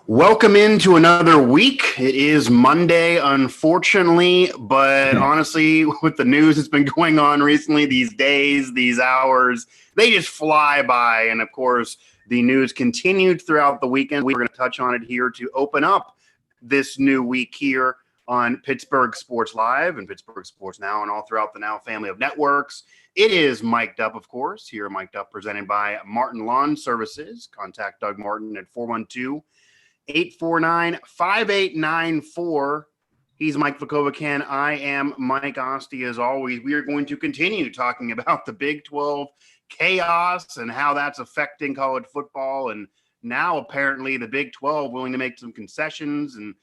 Welcome into another week. It is Monday, unfortunately, but honestly, with the news that's been going on recently, these days, these hours, they just fly by. And of course, the news continued throughout the weekend. We're going to touch on it here to open up this new week here on Pittsburgh Sports Live and Pittsburgh Sports Now and all throughout the Now family of networks. It is Mic'd Up, of course, here Mic'd Up presented by Martin Lawn Services. Contact Doug Martin at 412-849-5894. He's Mike Vukovcan. I am Mike Asti. As always, we are going to continue talking about the Big 12 chaos and how that's affecting college football. And now apparently the Big 12 willing to make some concessions and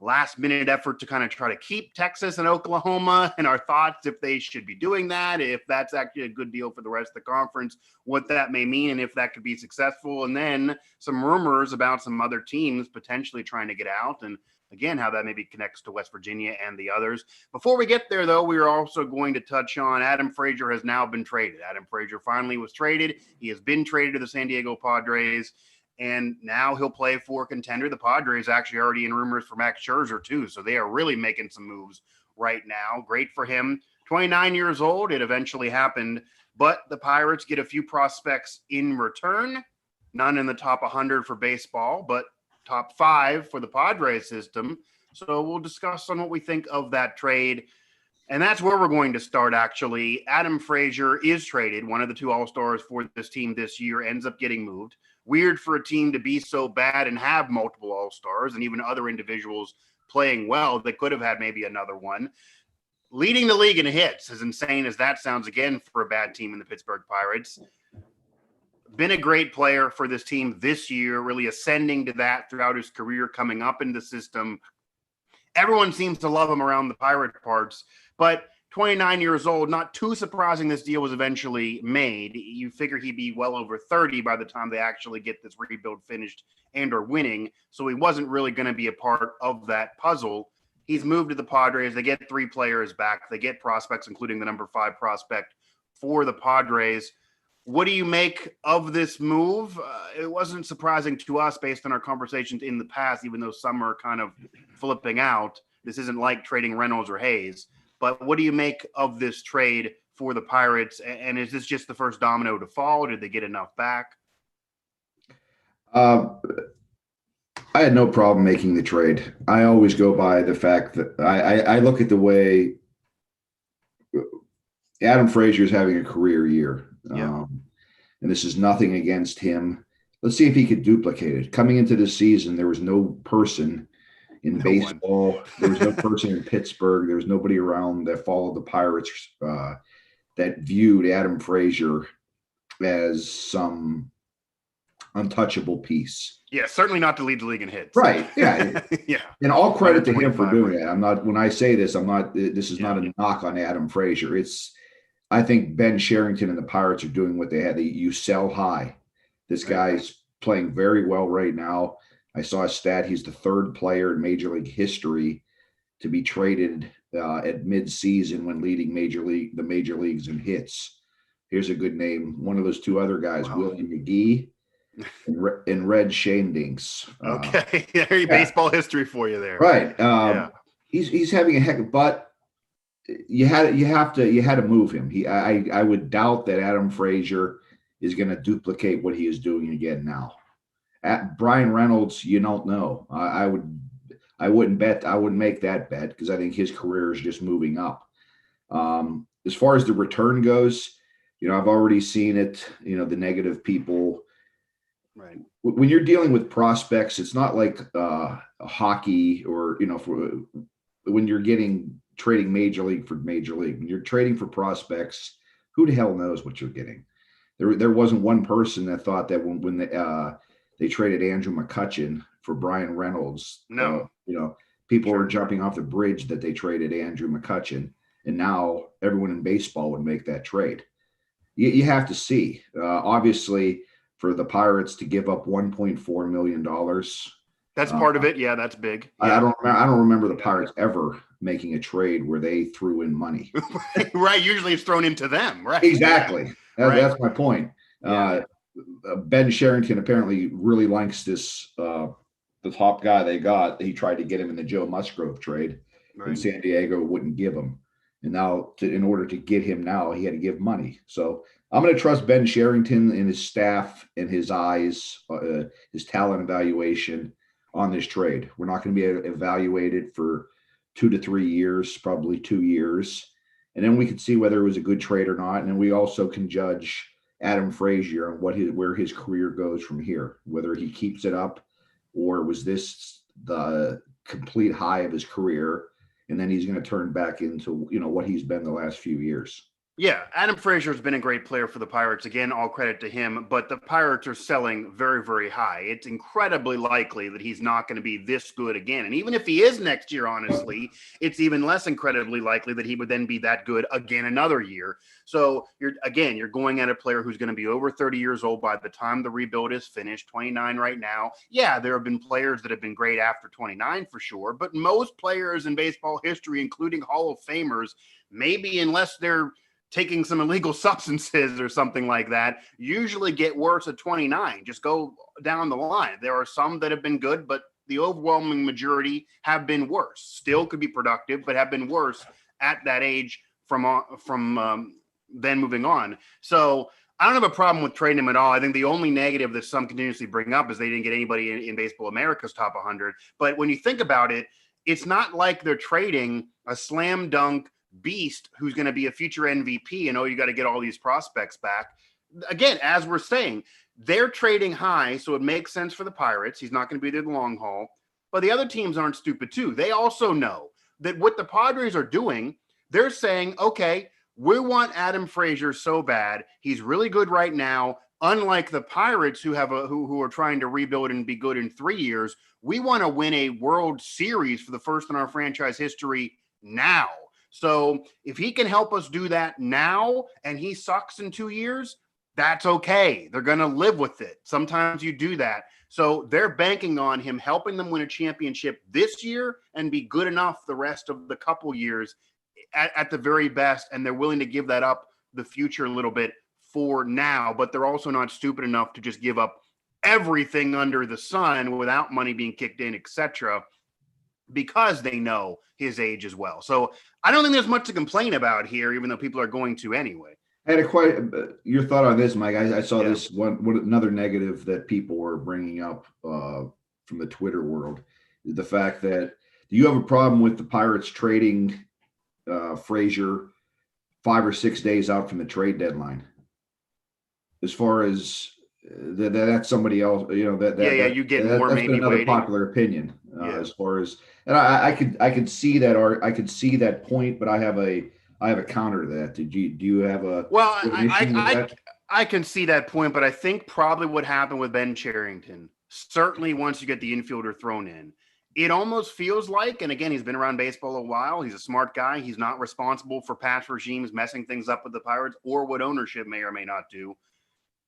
a last-minute effort to kind of try to keep Texas and Oklahoma, and our thoughts if they should be doing that, if that's actually a good deal for the rest of the conference, what that may mean, and if that could be successful. And then some rumors about some other teams potentially trying to get out, and again, how that maybe connects to West Virginia and the others. Before we get there, though, we are also going to touch on Adam Frazier has now been traded. Adam Frazier finally was traded. He has been traded to the San Diego Padres. And now he'll play for a contender. The Padres actually already in rumors for Max Scherzer, too. So they are really making some moves right now. Great for him. 29 years old. It eventually happened. But the Pirates get a few prospects in return. None in the top 100 for baseball, but top 5 for the Padres system. So we'll discuss on what we think of that trade. And that's where we're going to start, actually. Adam Frazier is traded. One of the 2 All-Stars for this team this year ends up getting moved. Weird for a team to be so bad and have multiple All-Stars and even other individuals playing well. They could have had maybe another one. Leading the league in hits, as insane as that sounds again for a bad team in the Pittsburgh Pirates. Been a great player for this team this year, really ascending to that throughout his career, coming up in the system. Everyone seems to love him around the Pirate parts, but 29 years old, not too surprising this deal was eventually made. You figure he'd be well over 30 by the time they actually get this rebuild finished and are winning. So he wasn't really going to be a part of that puzzle. He's moved to the Padres. They get 3 players back. They get prospects, including the number 5 prospect for the Padres. What do you make of this move? It wasn't surprising to us based on our conversations in the past, even though some are kind of flipping out. This isn't like trading Reynolds or Hayes. But what do you make of this trade for the Pirates? And is this just the first domino to fall? Did they get enough back? I had no problem making the trade. I always go by the fact that I look at the way Adam Frazier is having a career year. Yeah. And this is nothing against him. Let's see if he could duplicate it. Coming into this season, there was no person in baseball. There was no person in Pittsburgh. There was nobody around that followed the Pirates that viewed Adam Frazier as some untouchable piece. Yeah, certainly not to lead the league in hits. Right. Yeah. Yeah. And all credit to him for doing that. I'm not, when I say this, this is not a knock on Adam Frazier. I think Ben Sherrington and the Pirates are doing what they had. You sell high. This guy's playing very well right now. I saw a stat. He's the 3rd player in Major League history to be traded at mid-season when leading the major leagues in hits. Here's a good name. One of those 2 other guys, Willie McGee and Red Shandings. Okay, baseball history for you there. Right. He's having a heck of, but you had to move him. I would doubt that Adam Frazier is going to duplicate what he is doing again now. At Brian Reynolds, you don't know. I wouldn't make that bet because I think his career is just moving up. As far as the return goes, I've already seen it. The negative people. Right. When you're dealing with prospects, it's not like hockey or when you're trading major league for major league. When you're trading for prospects, who the hell knows what you're getting? There wasn't one person that thought that when they traded Andrew McCutchen for Brian Reynolds. No. People were jumping off the bridge that they traded Andrew McCutchen, and now everyone in baseball would make that trade. You have to see. Obviously, for the Pirates to give up $1.4 million. That's part of it. Yeah, that's big. Yeah. I don't remember the Pirates ever making a trade where they threw in money. Right. Usually it's thrown into them. Right. Exactly. Right. That's my point. Ben Sherrington apparently really likes this the top guy they got. He tried to get him in the Joe Musgrove trade, and San Diego wouldn't give him. And now, in order to get him now, he had to give money. So I'm going to trust Ben Cherington and his staff and his eyes, his talent evaluation on this trade. We're not going to be evaluated for 2 to 3 years, probably 2 years. And then we can see whether it was a good trade or not. And then we also can judge Adam Frazier on where his career goes from here, whether he keeps it up or was this the complete high of his career. And then he's going to turn back into, what he's been the last few years. Yeah, Adam Frazier has been a great player for the Pirates. Again, all credit to him, but the Pirates are selling very, very high. It's incredibly likely that he's not going to be this good again. And even if he is next year, honestly, it's even less incredibly likely that he would then be that good again another year. So you're going at a player who's going to be over 30 years old by the time the rebuild is finished, 29 right now. Yeah, there have been players that have been great after 29 for sure, but most players in baseball history, including Hall of Famers, maybe unless they're taking some illegal substances or something like that, usually get worse at 29. Just go down the line. There are some that have been good, but the overwhelming majority have been worse. Still could be productive, but have been worse at that age from then moving on. So I don't have a problem with trading him at all. I think the only negative that some continuously bring up is they didn't get anybody in Baseball America's top 100. But when you think about it, it's not like they're trading a slam dunk beast who's going to be a future MVP and you got to get all these prospects back. Again, as we're saying, they're trading high, so it makes sense for the Pirates. He's not going to be there the long haul. But the other teams aren't stupid too. They also know that what the Padres are doing, they're saying, okay, we want Adam Frazier so bad. He's really good right now. Unlike the Pirates who are trying to rebuild and be good in 3 years, we want to win a World Series for the first in our franchise history now. So if he can help us do that now and he sucks in 2 years, that's okay. They're going to live with it. Sometimes you do that. So they're banking on him helping them win a championship this year and be good enough the rest of the couple years at the very best. And they're willing to give that up the future a little bit for now, but they're also not stupid enough to just give up everything under the sun without money being kicked in, etc., because they know his age as well. So I don't think there's much to complain about here, even though people are going to anyway. I had your thought on this, Mike. I saw this another negative that people were bringing up from the Twitter world, is the fact that, do you have a problem with the Pirates trading Frazier 5 or 6 days out from the trade deadline? As far as that's somebody else, you get more. That's maybe another waiting. Popular opinion as far as, and I could see that, or I could see that point, but I have a counter to that. Do you have a? Well, I can see that point, but I think probably what happened with Ben Cherington, certainly once you get the infielder thrown in, it almost feels like, and again, he's been around baseball a while. He's a smart guy. He's not responsible for past regimes messing things up with the Pirates or what ownership may or may not do.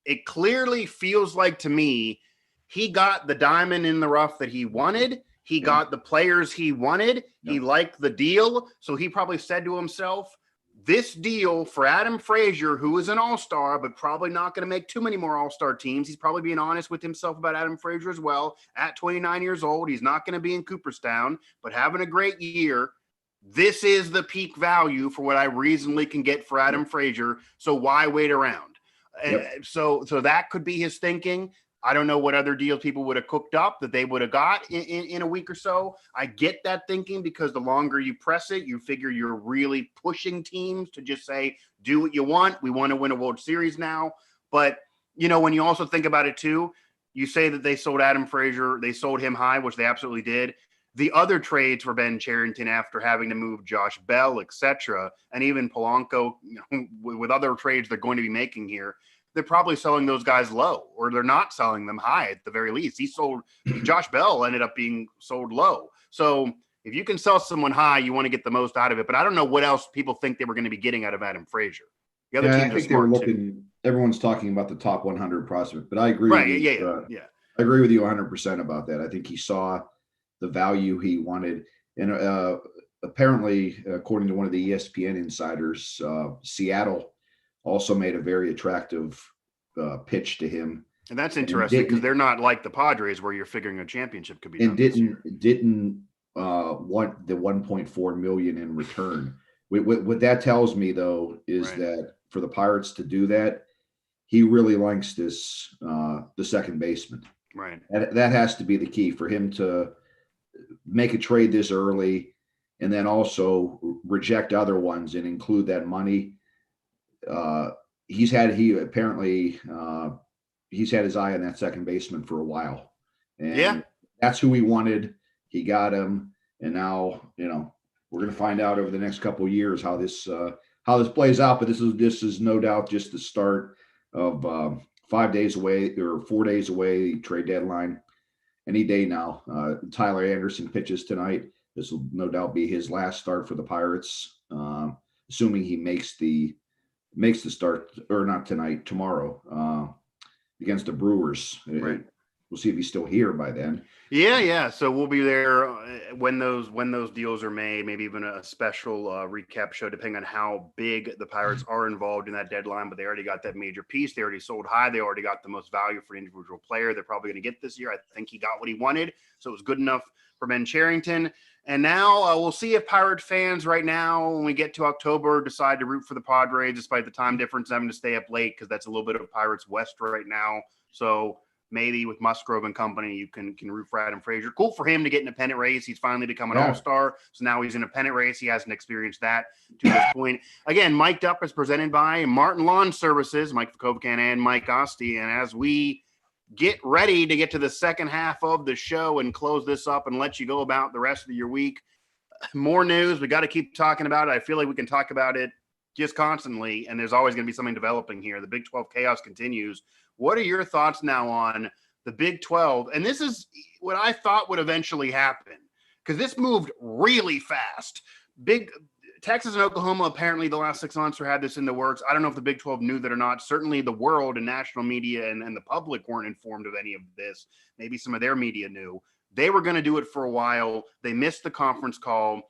It clearly feels like to me, he got the diamond in the rough that he wanted. He got the players he wanted. He liked the deal. So he probably said to himself, this deal for Adam Frazier, who is an all-star, but probably not going to make too many more all-star teams. He's probably being honest with himself about Adam Frazier as well. At 29 years old, he's not going to be in Cooperstown, but having a great year. This is the peak value for what I reasonably can get for Adam Frazier. So why wait around? So that could be his thinking. I don't know what other deals people would have cooked up that they would have got in a week or so. I get that thinking because the longer you press it, you figure you're really pushing teams to just say, do what you want. We want to win a World Series now. But, when you also think about it too, you say that they sold Adam Frazier, they sold him high, which they absolutely did. The other trades for Ben Cherington after having to move Josh Bell, etc., and even Polanco, with other trades they're going to be making here, they're probably selling those guys low, or they're not selling them high at the very least. Josh Bell ended up being sold low. So if you can sell someone high, you want to get the most out of it. But I don't know what else people think they were going to be getting out of Adam Frazier. The other teams I think they were looking. Everyone's talking about the top 100 prospect, but I agree. Right? With you, I agree with you 100% about that. I think he saw the value he wanted. And apparently, according to one of the ESPN insiders, Seattle also made a very attractive pitch to him And that's interesting because they're not like the Padres where you're figuring a championship could be done. And didn't want the 1.4 million in return. What that tells me though is that for the Pirates to do that, he really likes this the second baseman. Right. That has to be the key for him to make a trade this early, and then also reject other ones and include that money. He's had his eye on that second baseman for a while, and that's who he wanted. He got him, and now we're going to find out over the next couple of years how this plays out. But this is no doubt just the start of 5 days away or 4 days away. Trade deadline any day now. Tyler Anderson pitches tonight. This will no doubt be his last start for the Pirates, assuming he makes the start, or not tonight, tomorrow against the Brewers. Right. We'll see if he's still here by then. Yeah. So we'll be there when those deals are made. Maybe even a special recap show, depending on how big the Pirates are involved in that deadline. But they already got that major piece. They already sold high. They already got the most value for an individual player they're probably going to get this year. I think he got what he wanted, so it was good enough for Ben Cherington. And now we'll see if Pirate fans right now, when we get to October, decide to root for the Padres, despite the time difference, having to stay up late because that's a little bit of Pirates West right now. So maybe with Musgrove and company, you can root for Adam Frazier. Cool for him to get in a pennant race. He's finally become an all-star. So now he's in a pennant race. He hasn't experienced that to this point. Again, Mic'd Up is presented by Martin Lawn Services, Mike Vukovcan and Mike Asti. And as we get ready to get to the second half of the show and close this up and let you go about the rest of your week, more news. We got to keep talking about it. I feel like we can talk about it just constantly, and there's always going to be something developing here. The Big 12 chaos continues. What are your thoughts now on the Big 12? And this is what I thought would eventually happen, because this moved really fast. Texas and Oklahoma, apparently the last 6 months had this in the works. I don't know if the Big 12 knew that or not. Certainly the world and national media and the public weren't informed of any of this. Maybe some of their media knew. They were going to do it for a while. They missed the conference call.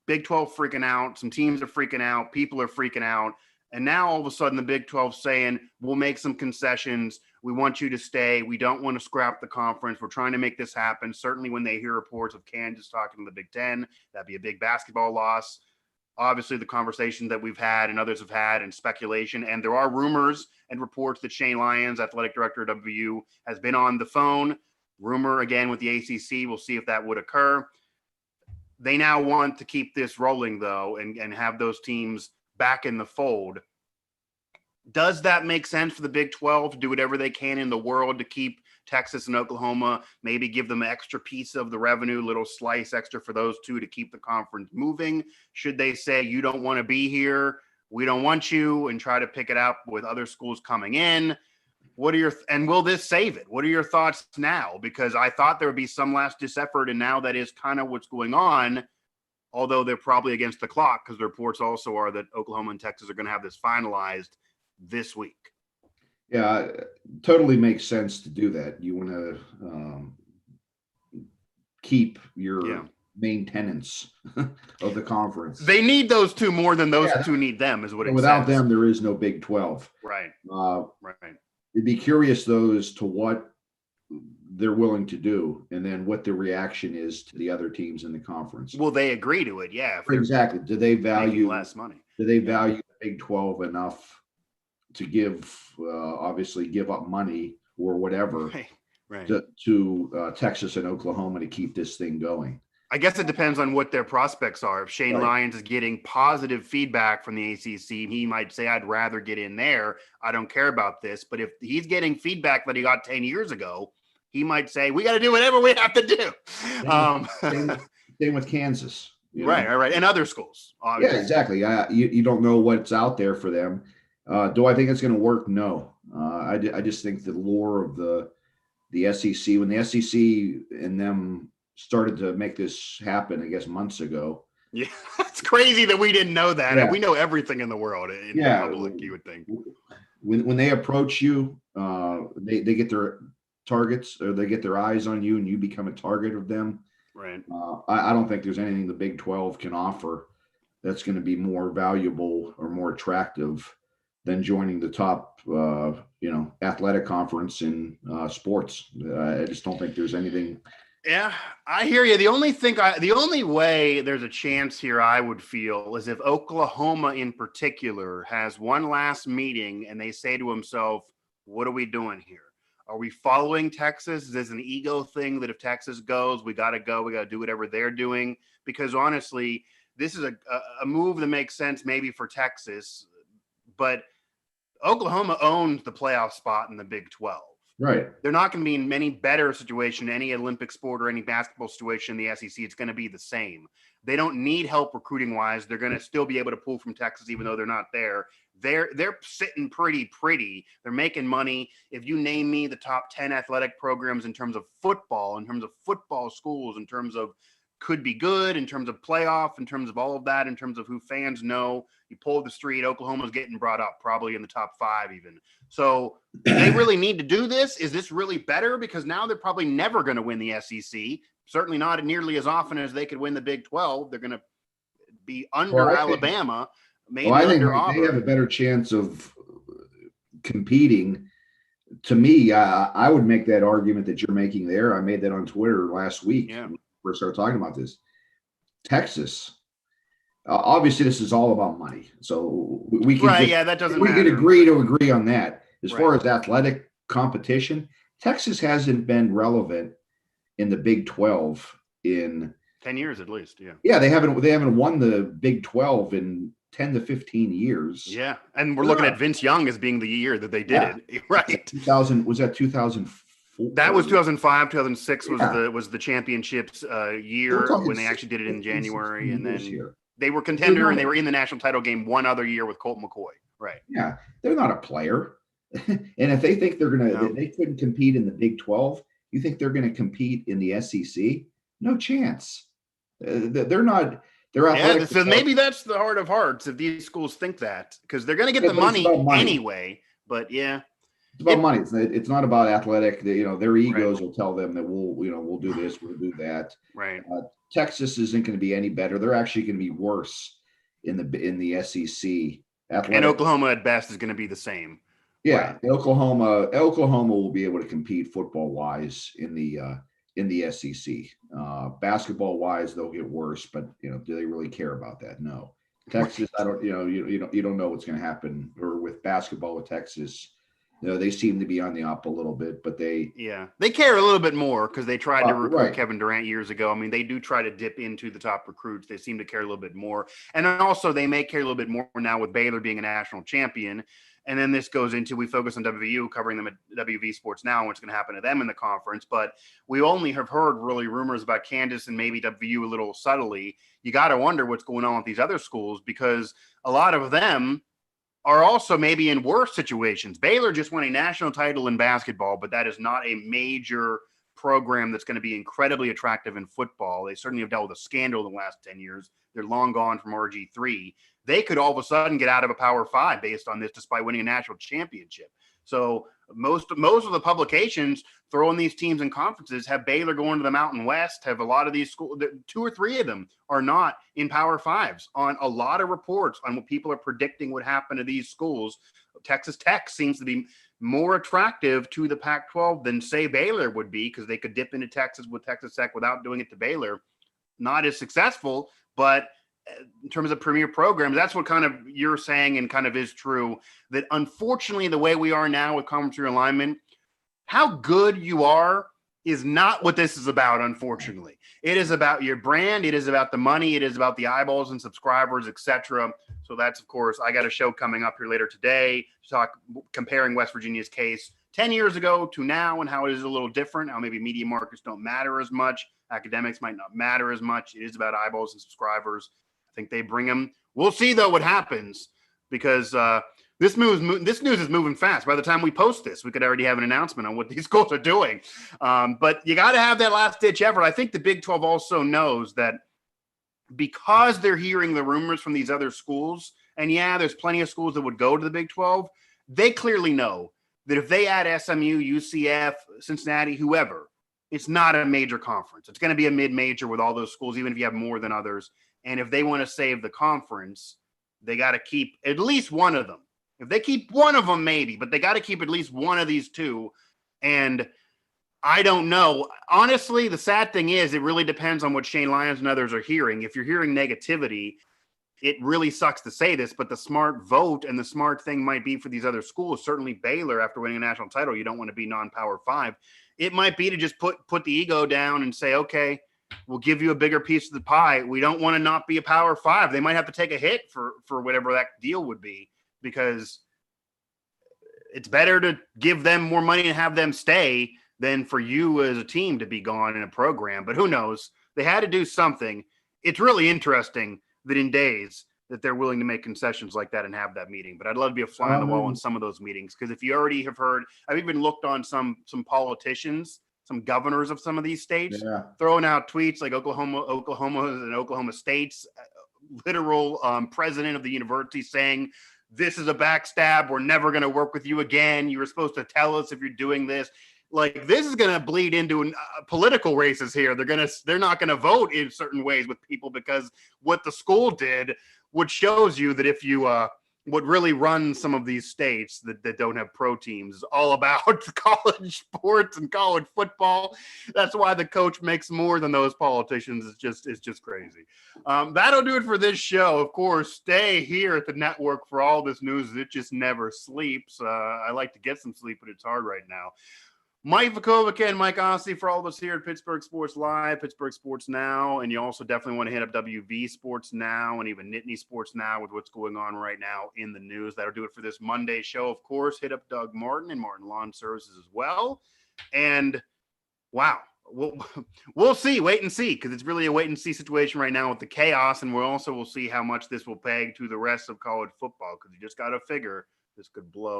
Big 12 freaking out. Some teams are freaking out. People are freaking out. And now all of a sudden the Big 12 saying, we'll make some concessions. We want you to stay. We don't want to scrap the conference. We're trying to make this happen. Certainly when they hear reports of Kansas talking to the Big 10, that'd be a big basketball loss. Obviously the conversation that we've had and others have had and speculation. And there are rumors and reports that Shane Lyons, athletic director of WVU, has been on the phone. Rumor again with the ACC. We'll see if that would occur. They now want to keep this rolling though and have those teams back in the fold. Does that make sense for the Big 12 to do whatever they can in the world to keep Texas and Oklahoma, maybe give them an extra piece of the revenue, little slice extra for those two to keep the conference moving? Should they say, you don't want to be here, we don't want you, and try to pick it up with other schools coming in? And will this save it? What are your thoughts now? Because I thought there would be some last-ditch effort, and now that is kind of what's going on, although they're probably against the clock because the reports also are that Oklahoma and Texas are going to have this finalized this week. Yeah, totally makes sense to do that. You want to keep your main tenants of the conference. They need those two more than those two need them, is what it says. Without them, there is no Big 12. Right. Right. It'd be curious, though, as to what they're willing to do and then what the reaction is to the other teams in the conference. Will they agree to it? Yeah. Exactly. Do they value less money? Do they value the Big 12 enough to obviously give up money or whatever to Texas and Oklahoma to keep this thing going? I guess it depends on what their prospects are. If Shane Lyons is getting positive feedback from the ACC, he might say, I'd rather get in there. I don't care about this. But if he's getting feedback that he got 10 years ago, he might say, we got to do whatever we have to do. Same with Kansas. Right. And other schools. Obviously. Yeah, exactly. You don't know what's out there for them. Do I think it's going to work? No. I just think the lore of the SEC, when the SEC and them started to make this happen, I guess, months ago. Yeah, it's crazy that we didn't know that. Yeah. We know everything in the world in the public, you would think. When they approach you, they get their targets, or they get their eyes on you, and you become a target of them. Right. I don't think there's anything the Big 12 can offer that's going to be more valuable or more attractive than joining the top, athletic conference in sports. I just don't think there's anything. Yeah, I hear you. The only way there's a chance here I would feel is if Oklahoma in particular has one last meeting and they say to himself, what are we doing here? Are we following Texas? Is this an ego thing that if Texas goes, we got to go, we got to do whatever they're doing? Because honestly, this is a move that makes sense maybe for Texas, but Oklahoma owns the playoff spot in the Big 12. Right. They're not going to be in any better situation, any Olympic sport or any basketball situation in the SEC. It's going to be the same. They don't need help recruiting wise. They're going to still be able to pull from Texas, even though they're not there. They're sitting pretty. They're making money. If you name me the top 10 athletic programs in terms of football schools, in terms of could be good, in terms of playoff, in terms of all of that, in terms of who fans know, you pull the street, Oklahoma's getting brought up probably in the top 5 even. So they really need to do this. Is this really better? Because now they're probably never going to win the SEC. Certainly not nearly as often as they could win the Big 12. They're going to be under Alabama. I think they have a better chance of competing. To me, I would make that argument that you're making there. I made that on Twitter last week. Yeah. When we first started talking about this. Texas. Obviously, this is all about money. So we can that doesn't matter. We can agree on that. As far as athletic competition, Texas hasn't been relevant in the Big 12 in 10 years at least. Yeah. Yeah, they haven't won the Big 12 in 10 to 15 years. Yeah, and we're looking at Vince Young as being the year that they did it. Right. 2000 was that 2004? That was 2005. 2006 was the championships year when they actually did it in January, and then they were contender and they were in the national title game one other year with Colt McCoy. Right. Yeah, they're not a player, and if they think they couldn't compete in the Big 12, you think they're going to compete in the SEC? No chance. They're not. So maybe that's the heart of hearts if these schools think that, because they're going to get the money anyway. But yeah, it's about money. It's not about athletic. Their egos will tell them that we'll do this, we'll do that. Right. Texas isn't going to be any better. They're actually going to be worse in the SEC. And Oklahoma at best is going to be the same. Yeah, right. Oklahoma will be able to compete football wise in the SEC. Basketball wise, they'll get worse, but do they really care about that? No. Texas, I don't. You don't know what's going to happen. Or with basketball with Texas, they seem to be on the up a little bit, but they care a little bit more because they tried to recruit Kevin Durant years ago. I mean, they do try to dip into the top recruits. They seem to care a little bit more, and also they may care a little bit more now with Baylor being a national champion. And then this goes into, we focus on WVU, covering them at WV Sports Now, and what's going to happen to them in the conference. But we only have heard really rumors about Kansas and maybe WVU a little subtly. You got to wonder what's going on with these other schools, because a lot of them are also maybe in worse situations. Baylor just won a national title in basketball, but that is not a major program that's going to be incredibly attractive in football. They certainly have dealt with a scandal in the last 10 years. They're long gone from RG3. They could all of a sudden get out of a Power 5 based on this, despite winning a national championship. So most of the publications throwing these teams in conferences have Baylor going to the Mountain West, have a lot of these schools, 2 or 3 of them are not in Power 5s. On a lot of reports on what people are predicting would happen to these schools, Texas Tech seems to be more attractive to the Pac-12 than, say, Baylor would be, because they could dip into Texas with Texas Tech without doing it to Baylor. Not as successful, but in terms of premier programs, that's what kind of you're saying and kind of is true, that unfortunately the way we are now with conference realignment, how good you are is not what this is about, unfortunately. It is about your brand. It is about the money. It is about the eyeballs and subscribers, etc. So that's, of course, I got a show coming up here later today to talk, comparing West Virginia's case 10 years ago to now and how it is a little different, how maybe media markets don't matter as much. Academics might not matter as much. It is about eyeballs and subscribers. I think they bring them. We'll see, though, what happens, because this news is moving fast. By the time we post this, we could already have an announcement on what these schools are doing. But you got to have that last-ditch effort. I think the Big 12 also knows that because they're hearing the rumors from these other schools, and there's plenty of schools that would go to the Big 12, they clearly know that if they add SMU, UCF, Cincinnati, whoever, it's not a major conference. It's going to be a mid-major with all those schools, even if you have more than others. And if they want to save the conference, they got to keep at least one of them. If they keep one of them, maybe, but they got to keep at least one of these two. And I don't know. Honestly, the sad thing is it really depends on what Shane Lyons and others are hearing. If you're hearing negativity, it really sucks to say this, but the smart vote and the smart thing might be for these other schools, certainly Baylor after winning a national title, you don't want to be non-power 5. It might be to just put the ego down and say, okay, we'll give you a bigger piece of the pie. We don't want to not be a power 5. They might have to take a hit for whatever that deal would be, because it's better to give them more money and have them stay than for you as a team to be gone in a program. But who knows? They had to do something. It's really interesting that in days that they're willing to make concessions like that and have that meeting. But I'd love to be a fly on the wall in some of those meetings, because if you already have heard, I've even looked on some politicians, some governors of some of these states, throwing out tweets like Oklahoma and Oklahoma State's literal president of the university saying, this is a backstab. We're never going to work with you again. You were supposed to tell us if you're doing this. Like, this is going to bleed into political races here. They're not going to vote in certain ways with people, because what the school did, which shows you that if you what really runs some of these states that don't have pro teams is all about college sports and college football. That's why the coach makes more than those politicians. It's just crazy. That'll do it for this show. Of course, stay here at the network for all this news. It just never sleeps. I like to get some sleep, but it's hard right now. Mike Vukovcan and Mike Asti for all of us here at Pittsburgh Sports Live, Pittsburgh Sports Now, and you also definitely want to hit up WV Sports Now and even Nittany Sports Now with what's going on right now in the news. That'll do it for this Monday show. Of course, hit up Doug Martin and Martin Lawn Services as well. And wow, we'll see, wait and see, because it's really a wait and see situation right now with the chaos, and we'll see how much this will peg to the rest of college football, because you just got to figure this could blow